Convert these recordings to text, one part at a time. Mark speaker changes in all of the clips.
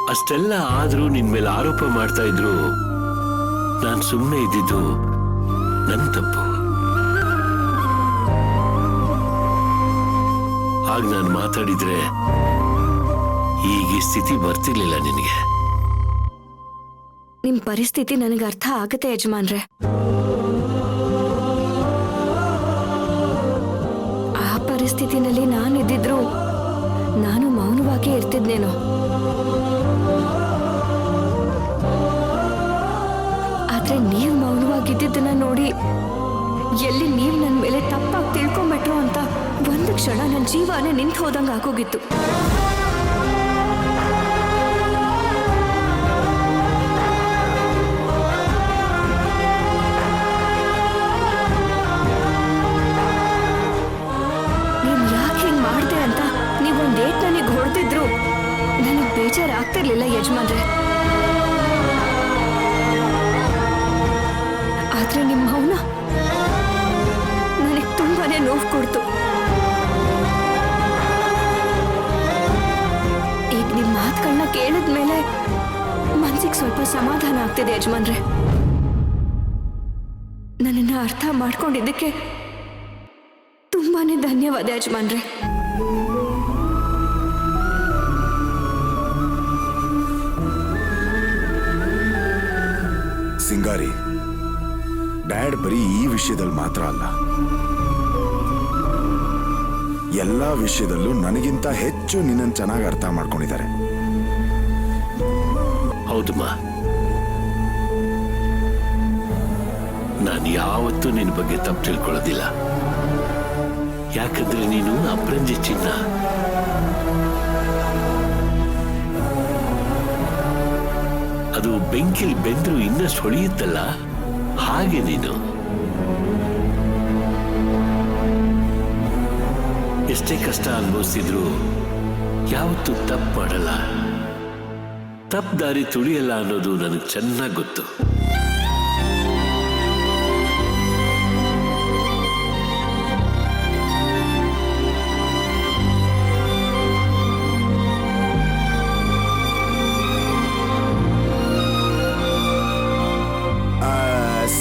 Speaker 1: ಅಷ್ಟೆಲ್ಲ ಆದ್ರೂ ನಿನ್ ಮೇಲೆ ಆರೋಪ ಮಾಡ್ತಾ ಇದ್ರು ನಾನು ಸುಮ್ಮನೆ ಇದ್ದಿದ್ದು ನನ್ನ ತಪ್ಪು. ಆಗ ನಾನು ಮಾತಾಡಿದ್ರೆ ಈಗ ಈ ಸ್ಥಿತಿ ಬರ್ತಿರ್ಲಿಲ್ಲ ನಿನಗೆ.
Speaker 2: ನಿಮ್ ಪರಿಸ್ಥಿತಿ ನನಗೆ ಅರ್ಥ ಆಗತ್ತೆ ಯಜಮಾನ್ರೆ. ಆ ಪರಿಸ್ಥಿತಿನಲ್ಲಿ ನಾನಿದ್ದಿದ್ರು ನಾನು ಮೌನವಾಗಿ ಇರ್ತಿದ್ನೇನೋ. ಆದ್ರೆ ನೀವು ಮೌನವಾಗಿದ್ದನ್ನ ನೋಡಿ ಎಲ್ಲಿ ನೀವು ನನ್ನ ಮೇಲೆ ತಪ್ಪಾಗಿ ತಿಳ್ಕೊಂಬಿಟ್ರು ಅಂತ ಒಂದು ಕ್ಷಣ ನನ್ನ ಜೀವನೇ ನಿಂತು ಹೋದಂಗೆ ಆಗೋಗಿತ್ತು. ನೀನ್ ಯಾಕೆ ಹಿಂಗ್ ಮಾಡ್ದೆ ಅಂತ ನೀವೊಂದ್ ಡೇಟ್ ನನಗೆ ಹೊಡೆದಿದ್ರು ನನಗೆ ಬೇಜಾರಾಗ್ತಿರ್ಲಿಲ್ಲ ಯಜಮಾನ್ರೆ. ಆದ್ರೆ ನಿಮ್ಮ ಮೌನ ನನಗೆ ತುಂಬಾನೇ ನೋವು ಕೊಡ್ತು. ಈಗ ನಿಮ್ಮ ಮಾತುಗಳನ್ನ ಕೇಳಿದ್ಮೇಲೆ ಮನ್ಸಿಗೆ ಸ್ವಲ್ಪ ಸಮಾಧಾನ ಆಗ್ತಿದೆ ಯಜಮಾನ್ರೆ. ನನ್ನನ್ನು ಅರ್ಥ ಮಾಡ್ಕೊಂಡಿದ್ದಕ್ಕೆ ತುಂಬಾನೇ ಧನ್ಯವಾದ ಯಜಮಾನ್ರೆ.
Speaker 3: ಸಿಂಗಾರಿ, ಡ್ಯಾಡ್ ಬರೀ ಈ ವಿಷಯದಲ್ಲಿ ಮಾತ್ರ ಅಲ್ಲ, ಎಲ್ಲಾ ವಿಷಯದಲ್ಲೂ ನನಗಿಂತ ಹೆಚ್ಚು ನಿನ್ನನ್ನು ಚೆನ್ನಾಗಿ ಅರ್ಥ ಮಾಡ್ಕೊಂಡಿದ್ದಾರೆ.
Speaker 1: ಹೌದಮ್ಮ, ನಾನು ಯಾವತ್ತೂ ನಿನ್ನ ಬಗ್ಗೆ ತಪ್ಪು ತಿಳ್ಕೊಳ್ಳೋದಿಲ್ಲ. ಯಾಕಂದ್ರೆ ನೀನು ಅಪರಂಜಿ ಚಿನ್ನ. ಅದು ಬೆಂಕಿಲ್ ಬೆಂದ್ರು ಇನ್ನಷ್ಟು ಹೊಳೆಯುತ್ತಲ್ಲ, ಹಾಗೆ ನೀನು. ಎಷ್ಟೇ ಕಷ್ಟ ಅನುಭವಿಸಿದ್ರು ಯಾವತ್ತೂ ತಪ್ಪು ಮಾಡಲ್ಲ, ತಪ್ಪು ದಾರಿ ತುಳಿಯಲ್ಲ ಅನ್ನೋದು ನನಗೆ ಚೆನ್ನಾಗಿ ಗೊತ್ತು.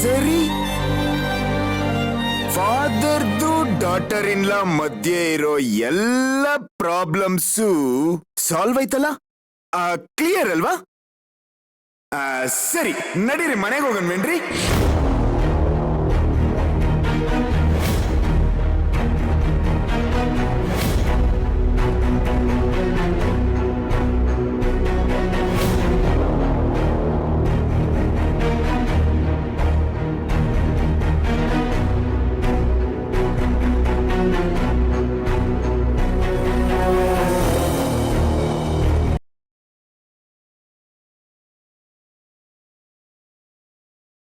Speaker 3: ಸರಿ, ಫಾದರ್ದು ಡಾಟರ್ ಇನ್ ಲಾ ಮಧ್ಯೆ ಇರೋ ಎಲ್ಲ ಪ್ರಾಬ್ಲಮ್ಸು ಸಾಲ್ವ್ ಆಯ್ತಲ್ಲ? ಕ್ಲಿಯರ್ ಅಲ್ವಾ? ಸರಿ, ನಡೀರಿ ಮನೆಗೆ ಹೋಗನ್ವೇನ್ರಿ.